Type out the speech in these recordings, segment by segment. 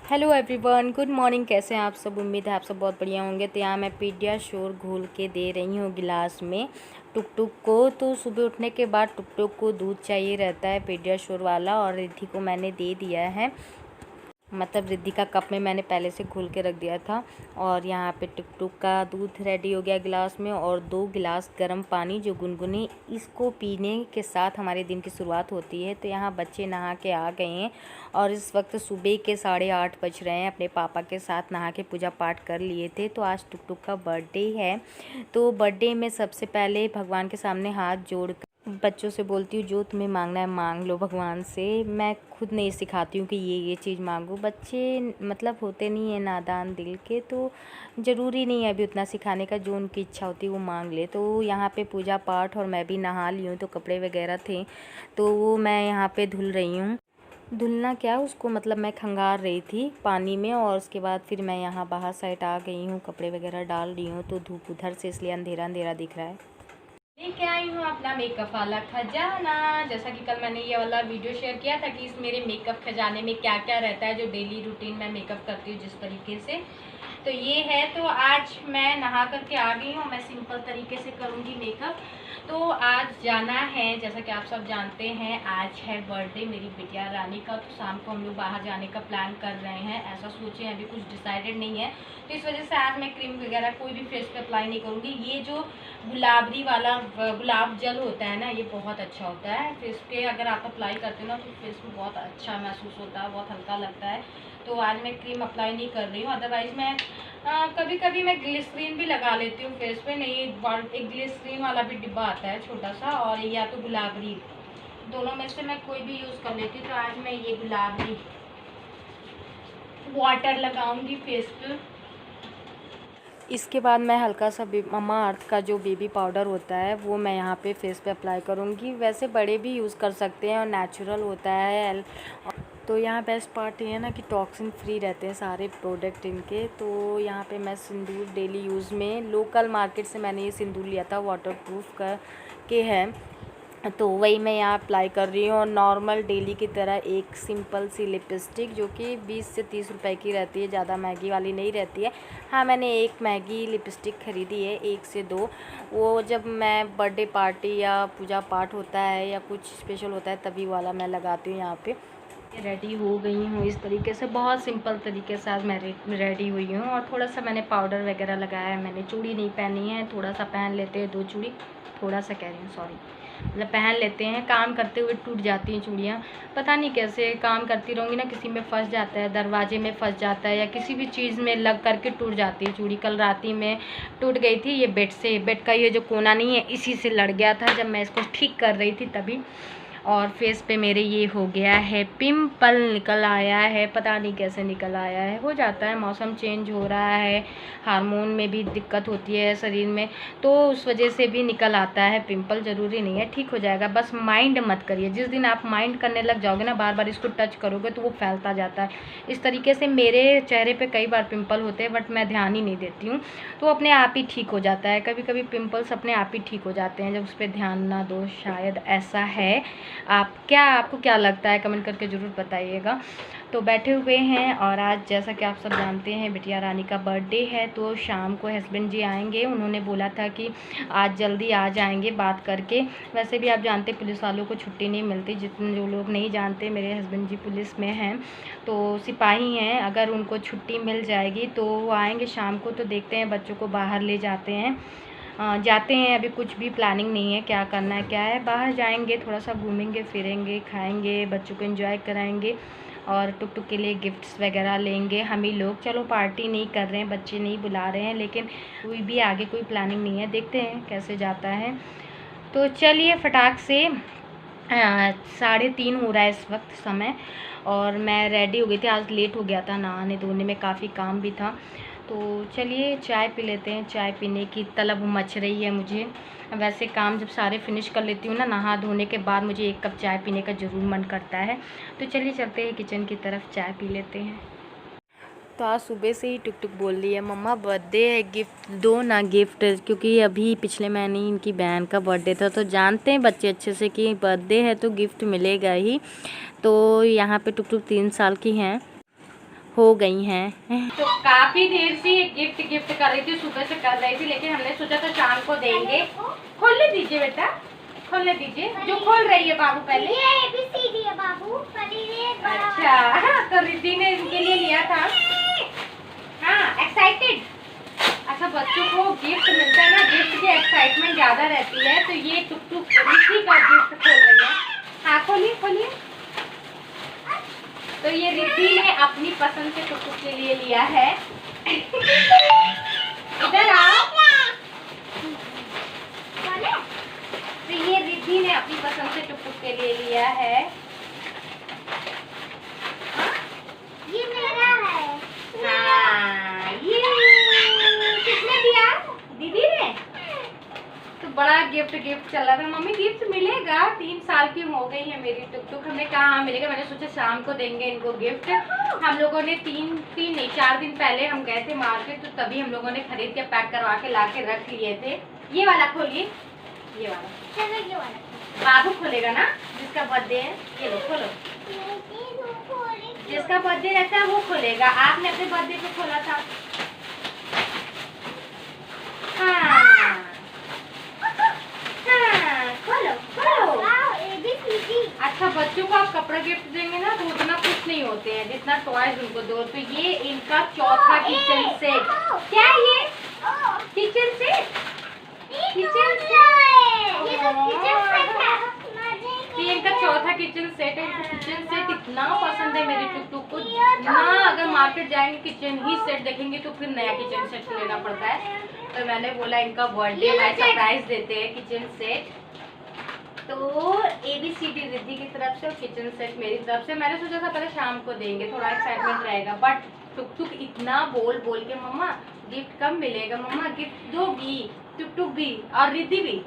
Hello everyone, good morning. कैसे हैं आप सब? उम्मीद है आप सब बहुत बढ़िया होंगे। तो यहाँ मैं पीडियाश्योर घोल के दे रही हूँ गिलास में टुक टुक को। तो सुबह उठने के बाद टुक टुक को दूध चाहिए रहता है पीडियाश्योर वाला, और रिद्धि को मैंने दे दिया है। मतलब रिद्धि का कप में मैंने पहले से घोल के रख दिया था। और यहाँ पे टुक टुक का दूध रेडी हो गया गिलास में, और 2 गिलास गर्म पानी जो गुनगुनी, इसको पीने के साथ हमारे दिन की शुरुआत होती है। तो यहाँ बच्चे नहा के आ गए हैं और इस वक्त सुबह के 8:30 बज रहे हैं। अपने पापा के साथ नहा के पूजा पाठ कर लिए थे। तो आज टुक टुक का बर्थडे है। तो बर्थडे में सबसे पहले भगवान के सामने हाथ जोड़ बच्चों से बोलती हूँ, जो तुम्हें मांगना है मांग लो भगवान से। मैं खुद नहीं सिखाती हूँ कि ये चीज़ मांगो। बच्चे मतलब होते नहीं है नादान दिल के, तो ज़रूरी नहीं है अभी उतना सिखाने का। जो उनकी इच्छा होती है वो मांग ले। तो यहाँ पे पूजा पाठ और मैं भी नहा ली हूँ, तो कपड़े वगैरह थे तो वो मैं यहाँ पे धुल रही हूँ। धुलना क्या, उसको मतलब मैं खंगार रही थी पानी में, और उसके बाद फिर मैं यहाँ बाहर साइड आ गई हूँ, कपड़े वगैरह डाल रही हूँ। तो धूप उधर से, इसलिए अंधेरा अंधेरा दिख रहा है। लेके आई हूँ अपना मेकअप वाला खजाना। जैसा कि कल मैंने ये वाला वीडियो शेयर किया था कि इस मेरे मेकअप खजाने में क्या क्या रहता है, जो डेली रूटीन में मेकअप करती हूँ जिस तरीके से। तो ये है। तो आज मैं नहा करके आ गई हूँ। मैं सिंपल तरीके से करूँगी मेकअप। तो आज जाना है, जैसा कि आप सब जानते हैं, आज है बर्थडे मेरी बिटिया रानी का। तो शाम को हम लोग बाहर जाने का प्लान कर रहे हैं। ऐसा सोचे हैं, अभी कुछ डिसाइडेड नहीं है। तो इस वजह से आज मैं क्रीम वगैरह कोई भी फेस पे अप्लाई नहीं करूँगी। ये जो गुलाबरी वाला गुलाब जल होता है ना, ये बहुत अच्छा होता है फेस पे। अगर आप अप्लाई करते हो ना तो फेस पे बहुत अच्छा महसूस होता है, बहुत हल्का लगता है। तो आज मैं क्रीम अप्लाई नहीं कर रही हूँ। अदरवाइज़ मैं कभी कभी मैं ग्लिसरीन भी लगा लेती हूँ फेस पे। नहीं, एक ग्लिसरीन वाला भी डिब्बा आता है छोटा सा, और या तो गुलाबरी, दोनों में से मैं कोई भी यूज़ कर लेती हूँ। तो आज मैं ये गुलाबरी वाटर लगाऊंगी फेस पे। इसके बाद मैं हल्का सा मम्मा अर्थ का जो बेबी पाउडर होता है वो मैं यहाँ पे फेस पे अप्लाई करूँगी। वैसे बड़े भी यूज़ कर सकते हैं और नेचुरल होता है। तो यहाँ बेस्ट पार्ट ये है ना कि टॉक्सिन फ्री रहते हैं सारे प्रोडक्ट इनके। तो यहाँ पे मैं सिंदूर डेली यूज़ में लोकल मार्केट से मैंने ये सिंदूर लिया था, वाटरप्रूफ का के है। तो वही मैं यहाँ अप्लाई कर रही हूँ। और नॉर्मल डेली की तरह एक सिंपल सी लिपस्टिक जो कि 20 से 30 रुपए की रहती है, ज़्यादा महंगी वाली नहीं रहती है। हाँ, मैंने एक महंगी लिपस्टिक ख़रीदी है, 1 से 2। वो जब मैं बर्थडे पार्टी या पूजा पाठ होता है या कुछ स्पेशल होता है तभी वाला मैं लगाती हूँ। यहाँ पे रेडी हो गई हूँ इस तरीके से, बहुत सिंपल तरीके से आज मैं रेडी हुई हूँ। और थोड़ा सा मैंने पाउडर वगैरह लगाया है। मैंने चूड़ी नहीं पहनी है, थोड़ा सा पहन लेते हैं 2 चूड़ी। थोड़ा सा कह रही हूँ, सॉरी, मतलब पहन लेते हैं। काम करते हुए टूट जाती हैं चूड़ियाँ, पता नहीं कैसे। काम करती रहूँगी ना, किसी में फंस जाता है, दरवाजे में फंस जाता है या किसी भी चीज़ में लग करके टूट जाती है चूड़ी। कल राती में टूट गई थी ये बेड से। बेड का ये जो कोना नहीं है, इसी से लड़ गया था जब मैं इसको ठीक कर रही थी तभी। और फेस पे मेरे ये हो गया है, पिंपल निकल आया है, पता नहीं कैसे निकल आया है। हो जाता है, मौसम चेंज हो रहा है, हार्मोन में भी दिक्कत होती है शरीर में, तो उस वजह से भी निकल आता है पिंपल। ज़रूरी नहीं है, ठीक हो जाएगा। बस माइंड मत करिए। जिस दिन आप माइंड करने लग जाओगे ना, बार बार इसको टच करोगे तो वो फैलता जाता है। इस तरीके से मेरे चेहरे पे कई बार पिंपल होते हैं, बट मैं ध्यान ही नहीं देती हूँ, तो अपने आप ही ठीक हो जाता है। कभी कभी पिंपल्स अपने आप ही ठीक हो जाते हैं जब उस पर ध्यान ना दो, शायद ऐसा है। आपको क्या लगता है, कमेंट करके ज़रूर बताइएगा। तो बैठे हुए हैं, और आज जैसा कि आप सब जानते हैं बिटिया रानी का बर्थडे है। तो शाम को हस्बैंड जी आएंगे। उन्होंने बोला था कि आज जल्दी आ जाएंगे बात करके। वैसे भी आप जानते पुलिस वालों को छुट्टी नहीं मिलती। जितने जो लोग नहीं जानते, मेरे हस्बैंड जी पुलिस में हैं, तो सिपाही हैं। अगर उनको छुट्टी मिल जाएगी तो वो आएँगे शाम को। तो देखते हैं, बच्चों को बाहर ले जाते हैं। अभी कुछ भी प्लानिंग नहीं है क्या करना है क्या है। बाहर जाएंगे, थोड़ा सा घूमेंगे फिरेंगे, खाएंगे, बच्चों को एंजॉय कराएंगे, और टुक टुक के लिए गिफ्ट्स वगैरह लेंगे हम ही लोग। चलो, पार्टी नहीं कर रहे हैं, बच्चे नहीं बुला रहे हैं, लेकिन कोई भी आगे कोई प्लानिंग नहीं है। देखते हैं कैसे जाता है। तो चलिए फटाक से 3:30 हो रहा है इस वक्त समय, और मैं रेडी हो गई थी। आज लेट हो गया था नहाने धोने में, काफ़ी काम भी था। तो चलिए चाय पी लेते हैं। चाय पीने की तलब मच रही है मुझे। वैसे काम जब सारे फिनिश कर लेती हूँ ना, नहा धोने के बाद मुझे 1 कप चाय पीने का ज़रूर मन करता है। तो चलिए चलते हैं किचन की तरफ, चाय पी लेते हैं। तो आज सुबह से ही टुक टुक बोल रही है, मम्मा बर्थडे है, गिफ्ट दो ना गिफ्ट। क्योंकि अभी पिछले महीने इनकी बहन का बर्थडे था, तो जानते हैं बच्चे अच्छे से कि बर्थडे है तो गिफ्ट मिलेगा ही। तो यहाँ पे टुक टुक 3 साल की हैं, हो गई हैं। तो काफ़ी देर से ये गिफ्ट कर रही थी, सुबह से कर रही थी, लेकिन हमने सोचा तो शाम को देंगे। खोलने दीजिए बेटा, खोलने दीजिए। जो खोल रही है बाबू पहले। ये ABCD है बाबू। अच्छा, तो रिद्धि ने इनके लिए लिया था। हाँ, एक्साइटेड। अच्छा, बच्चों को गिफ्ट मिलता है ना, गिफ्ट की एक्साइटमेंट ज़्यादा रहती है। तो ये टुक रिद्धि का गिफ्ट खोल रही है। हाँ, खोलिए खोलिए। तो ये रिद्धि ने अपनी पसंद से टुक के लिए लिया है। इधर आओ। तो ये रिद्धि ने अपनी पसंद से टुक के लिए लिया है। ये मेरा है। हाँ, ये किसने दिया? दीदी ने। तो बड़ा गिफ्ट चल रहा था। मम्मी गिफ्ट मिलेगा, 3 साल की हो गई है मेरी टुक। हमने कहा हाँ मिलेगा। मैंने सोचा शाम को देंगे इनको गिफ्ट। हम लोगों ने 4 दिन पहले हम गए थे मार्केट, तो तभी हम लोगों ने खरीद के पैक करवा के ला के रख लिए थे। ये वाला खोलिए, ये वाला। चलो ये वाला बाबू खोलेगा ना, जिसका बर्थडे है। ये लो खोलो। जिसका बर्थडे रहता है वो खोलेगा। आपने अपने बर्थडे पे खोला था। हाँ हाँ, खोलो खोलो। ABCD। अच्छा, बच्चों को आप कपड़ा गिफ्ट देंगे ना तो उतना खुश नहीं होते हैं जितना टॉयज उनको दो। तो ये इनका चौथा किचन सेट। क्या है ये? Kitchen set. Kitchen set. ये तो किचन सेट है। ये इनका चौथा किचन सेट है। इनको किचन सेट इतना पसंद है मेरी टुक को। ना अगर मार्केट जाएंगे किचन ही सेट देखेंगे तो फिर नया किचन सेट लेना पड़ता है। तो मैंने बोला इनका बर्थडे में सरप्राइज देते हैं किचन सेट। तो ABCD रिद्धि की तरफ से और किचन सेट मेरी तरफ से। मैंने सोचा था पहले शाम को देंगे, थोड़ा एक्साइटमेंट रहेगा। बट टुक इतना बोल के मम्मा गिफ्ट कब मिलेगा, मम्मा गिफ्ट दोगी, टुक भी और रिद्धि भी,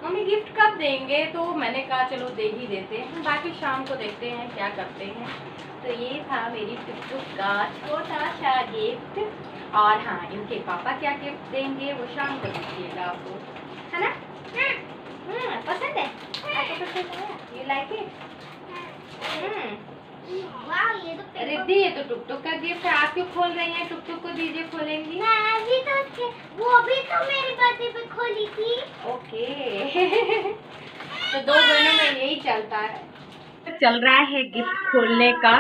मम्मी गिफ्ट कब देंगे। तो मैंने कहा चलो दे ही देते हैं, बाकी शाम को देखते हैं क्या करते हैं। तो ये था मेरी टुक का छोटा सा गिफ्ट। और हाँ, इनके पापा क्या गिफ्ट देंगे वो शाम को देखिएगा आपको, है ना? पसंद है आपको? पसंद है? You like it? वाह, ये तो रिद्धि ये तो टुक का गिफ्ट है। आप क्यों खोल रही हैं? टुक को दीजिए, खोलेंगी। मैं भी तो वो भी तो मेरे बर्थडे पे खोली थी। ओके। तो 2 बहनों में यही चलता है। चल रहा है गिफ्ट खोलने का,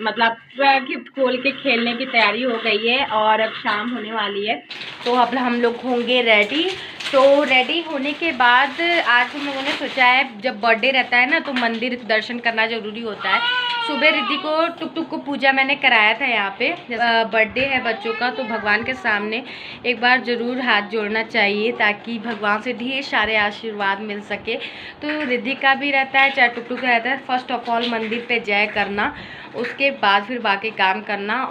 मतलब गिफ्ट खोल के खेलने की तैयारी हो गई है और अब शाम होने वाली है। तो अब हम लोग होंगे रेडी। तो रेडी होने के बाद आज हम लोगों ने सोचा है जब बर्थडे रहता है ना तो मंदिर दर्शन करना ज़रूरी होता है। सुबह रिद्धि को टुक को पूजा मैंने कराया था यहाँ पे। बर्थडे है बच्चों का तो भगवान के सामने एक बार ज़रूर हाथ जोड़ना चाहिए ताकि भगवान से ढेर सारे आशीर्वाद मिल सके। तो रिद्धि का भी रहता है चाहे टुक का रहता है, फर्स्ट ऑफ ऑल मंदिर पे जय करना, उसके बाद फिर बाकी काम करना।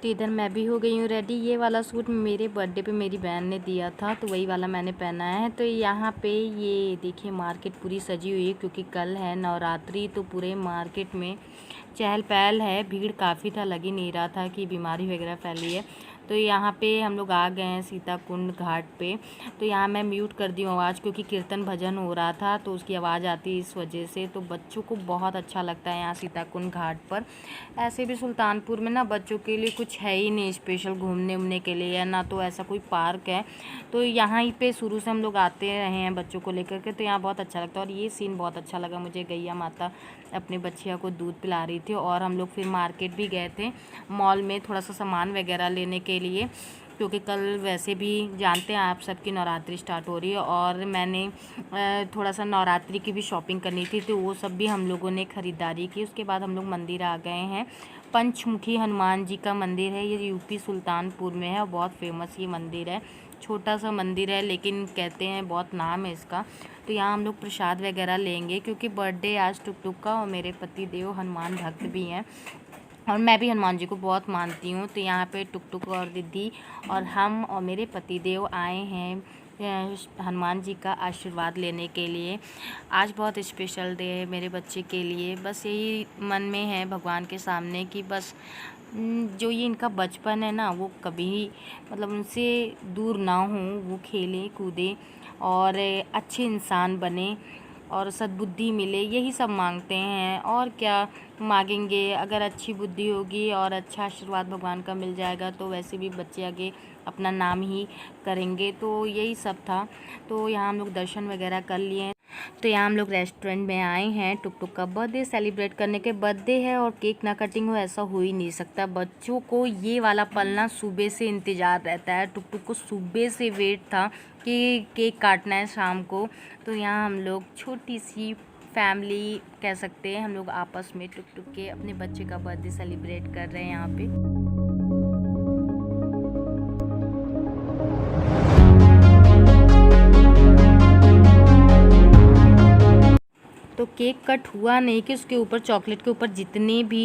तो इधर मैं भी हो गई हूँ रेडी। ये वाला सूट मेरे बर्थडे पे मेरी बहन ने दिया था तो वही वाला मैंने पहना है। तो यहाँ पे ये देखिए मार्केट पूरी सजी हुई है क्योंकि कल है नवरात्रि। तो पूरे मार्केट में चहल पहल है, भीड़ काफ़ी था, लग ही नहीं रहा था कि बीमारी वगैरह फैली है। तो यहाँ पे हम लोग आ गए हैं सीता कुंड घाट पे। तो यहाँ मैं म्यूट कर दी हूँ आवाज़ क्योंकि कीर्तन भजन हो रहा था तो उसकी आवाज़ आती है इस वजह से। तो बच्चों को बहुत अच्छा लगता है यहाँ सीता कुंड घाट पर। ऐसे भी सुल्तानपुर में ना बच्चों के लिए कुछ है ही नहीं स्पेशल घूमने उमने के लिए, ना तो ऐसा कोई पार्क है। तो यहाँ ही पे शुरू से हम लोग आते रहे हैं बच्चों को लेकर के, तो यहाँ बहुत अच्छा लगता है। और ये सीन बहुत अच्छा लगा मुझे, गैया माता अपने बच्चिया को दूध पिला रही थी। और हम लोग फिर मार्केट भी गए थे, मॉल में थोड़ा सा सामान वगैरह लेने के लिए, क्योंकि कल वैसे भी जानते हैं आप सबकी नवरात्रि स्टार्ट हो रही है। और मैंने थोड़ा सा नवरात्रि की भी शॉपिंग करनी थी तो वो सब भी हम लोगों ने ख़रीदारी की। उसके बाद हम लोग मंदिर आ गए हैं। पंचमुखी हनुमान जी का मंदिर है, ये यूपी सुल्तानपुर में है और बहुत फेमस ये मंदिर है। छोटा सा मंदिर है लेकिन कहते हैं बहुत नाम है इसका। तो यहाँ हम लोग प्रसाद वगैरह लेंगे क्योंकि बर्थडे आज टुक का और मेरे पति देव हनुमान भक्त भी हैं और मैं भी हनुमान जी को बहुत मानती हूँ। तो यहाँ पे टुक और रिद्धि और हम और मेरे पति देव आए हैं हनुमान जी का आशीर्वाद लेने के लिए। आज बहुत स्पेशल डे है मेरे बच्चे के लिए। बस यही मन में है भगवान के सामने कि बस जो ये इनका बचपन है ना वो कभी मतलब उनसे दूर ना हो, वो खेलें कूदें और अच्छे इंसान बने। और सद्बुद्धि मिले, यही सब मांगते हैं। और क्या मांगेंगे, अगर अच्छी बुद्धि होगी और अच्छा आशीर्वाद भगवान का मिल जाएगा तो वैसे भी बच्चे आगे अपना नाम ही करेंगे। तो यही सब था। तो यहाँ हम लोग दर्शन वगैरह कर लिए। तो यहाँ हम लोग रेस्टोरेंट में आए हैं टुक टुक का बर्थडे सेलिब्रेट करने के। बर्थडे है और केक ना कटिंग हो, ऐसा हो ही नहीं सकता। बच्चों को ये वाला पल ना सुबह से इंतज़ार रहता है। टुक टुक को सुबह से वेट था कि केक काटना है शाम को। तो यहाँ हम लोग छोटी सी फैमिली कह सकते हैं, हम लोग आपस में टुक टुक के अपने बच्चे का बर्थडे सेलिब्रेट कर रहे हैं यहाँ पे। तो केक कट हुआ नहीं कि उसके ऊपर चॉकलेट के ऊपर जितने भी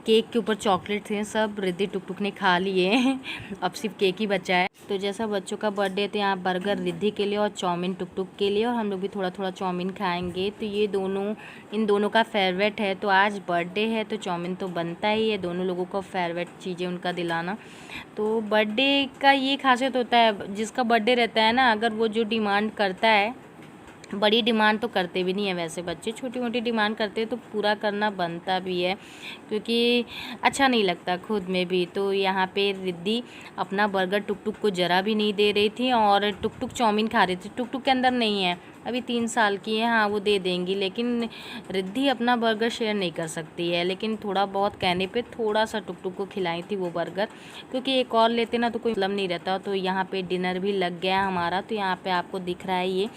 केक के ऊपर चॉकलेट थे सब रिद्धि टुक टुक ने खा लिए। अब सिर्फ केक ही बचा है। तो जैसा बच्चों का बर्थडे तो यहाँ बर्गर रिद्धि के लिए और चाउमीन टुक टुक के लिए, और हम लोग भी थोड़ा थोड़ा चाउमीन खाएंगे। तो ये दोनों इन दोनों का फेवरेट है। तो आज बर्थडे है तो चाउमीन तो बनता ही है, दोनों लोगों को फेवरेट चीज़ें उनका दिलाना। तो बर्थडे का ये खासियत होता है, जिसका बर्थडे रहता है ना, अगर वो जो डिमांड करता है, बड़ी डिमांड तो करते भी नहीं है वैसे बच्चे, छोटी मोटी डिमांड करते हैं तो पूरा करना बनता भी है, क्योंकि अच्छा नहीं लगता खुद में भी। तो यहाँ पे रिद्धि अपना बर्गर टुक टुक को ज़रा भी नहीं दे रही थी और टुक टुक चाउमीन खा रही थी। टुक टुक के अंदर नहीं है, अभी 3 साल की है, हाँ वो दे देंगी, लेकिन रिद्धि अपना बर्गर शेयर नहीं कर सकती है। लेकिन थोड़ा बहुत कहने पे थोड़ा सा टुक टुक को खिलाई थी वो बर्गर, क्योंकि एक और लेते ना तो कोई मतलब नहीं रहता। तो यहाँ पे डिनर भी लग गया हमारा। तो यहाँ पे आपको दिख रहा है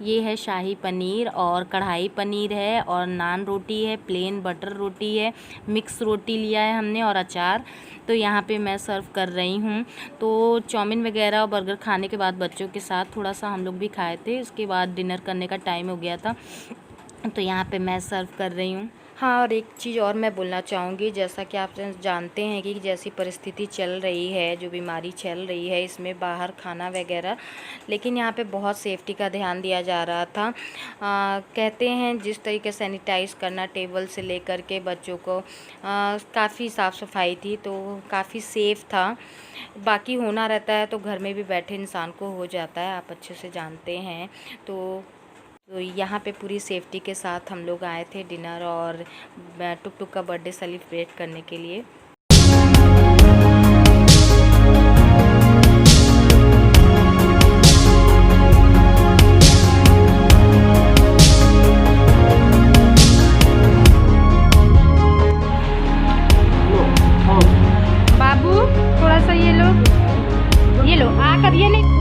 ये है शाही पनीर और कढ़ाई पनीर है और नान रोटी है, प्लेन बटर रोटी है, मिक्स रोटी लिया है हमने और अचार। तो यहाँ पे मैं सर्व कर रही हूँ। तो चाउमीन वगैरह और बर्गर खाने के बाद बच्चों के साथ थोड़ा सा हम लोग भी खाए थे, उसके बाद डिनर करने का टाइम हो गया था। तो यहाँ पे मैं सर्व कर रही हूँ। हाँ, और एक चीज़ और मैं बोलना चाहूँगी, जैसा कि आप जानते हैं कि जैसी परिस्थिति चल रही है, जो बीमारी चल रही है, इसमें बाहर खाना वगैरह, लेकिन यहाँ पे बहुत सेफ्टी का ध्यान दिया जा रहा था। कहते हैं जिस तरीके सैनिटाइज़ करना टेबल से लेकर के बच्चों को, काफ़ी साफ़ सफाई थी, तो काफ़ी सेफ़ था। बाकी होना रहता है तो घर में भी बैठे इंसान को हो जाता है, आप अच्छे से जानते हैं। तो यहाँ पे पूरी सेफ्टी के साथ हम लोग आए थे डिनर और टुक टुक का बर्थडे सेलिब्रेट करने के लिए। बाबू थोड़ा सा ये लो आकर ये नहीं।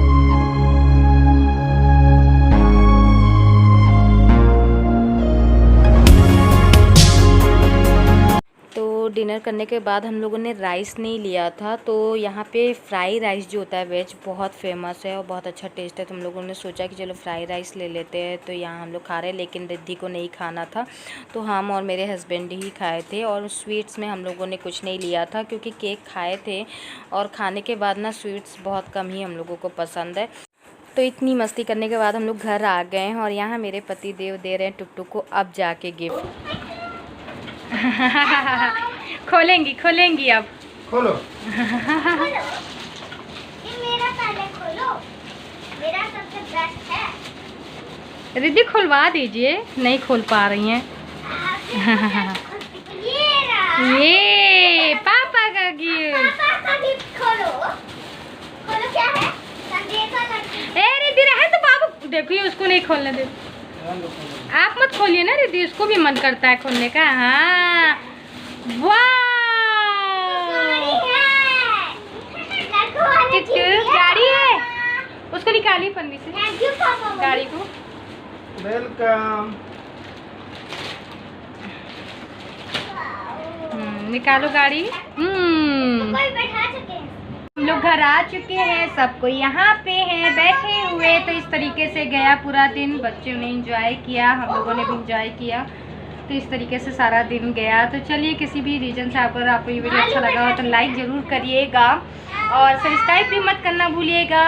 डिनर करने के बाद हम लोगों ने राइस नहीं लिया था। तो यहाँ पे फ्राई राइस जो होता है वेज, बहुत फेमस है और बहुत अच्छा टेस्ट है। तो हम लोगों ने सोचा कि चलो फ्राई राइस ले लेते हैं। तो यहाँ हम लोग खा रहे हैं, लेकिन रिद्धि को नहीं खाना था तो हम और मेरे हस्बैंड ही खाए थे। और स्वीट्स में हम लोगों ने कुछ नहीं लिया था, क्योंकि केक खाए थे और खाने के बाद ना स्वीट्स बहुत कम ही हम लोगों को पसंद है। तो इतनी मस्ती करने के बाद हम लोग घर आ गए हैं और यहाँ मेरे पति देव दे रहे हैं टुक टुक को अब जाके गिफ्ट। खोलेंगी अब। खोलो। ये मेरा पहले खोलो, मेरा सबसे बेस्ट है। रिद्धि खुलवा दीजिए, नहीं खोल पा रही हैं। ये पापा का गिफ्ट। खोलो क्या है? ए रिद्धि रहे तो बाबू देखिए, उसको नहीं खोलने दे। आप मत खोलिए ना रिद्धि, उसको भी मन करता है खोलने का। हाँ वाह, गाड़ी है, उसको निकालिए पन्नी से गाड़ी को। वेलकम। निकालो गाड़ी। हम लोग घर आ चुके हैं, सब कोई यहाँ पे हैं बैठे हुए। तो इस तरीके से गया पूरा दिन, बच्चों ने एंजॉय किया, हम लोगों ने भी एंजॉय किया। तो इस तरीके से सारा दिन गया। तो चलिए, किसी भी रीजन से अगर आपको ये वीडियो अच्छा लगा हो तो लाइक ज़रूर करिएगा और सब्सक्राइब भी मत करना भूलिएगा।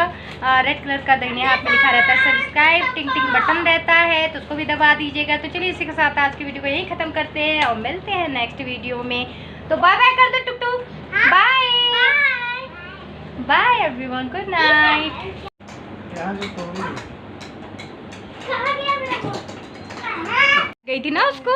रेड कलर का दाहिने हाथ में लिखा रहता है सब्सक्राइब, टिंग टिंग बटन रहता है तो उसको भी दबा दीजिएगा। तो चलिए, इसी के साथ आज की वीडियो को यहीं ख़त्म करते हैं और मिलते हैं नेक्स्ट वीडियो में। तो बाय बाय कर दो टुक टुक, bye bye everyone, good night. गई थी ना उसको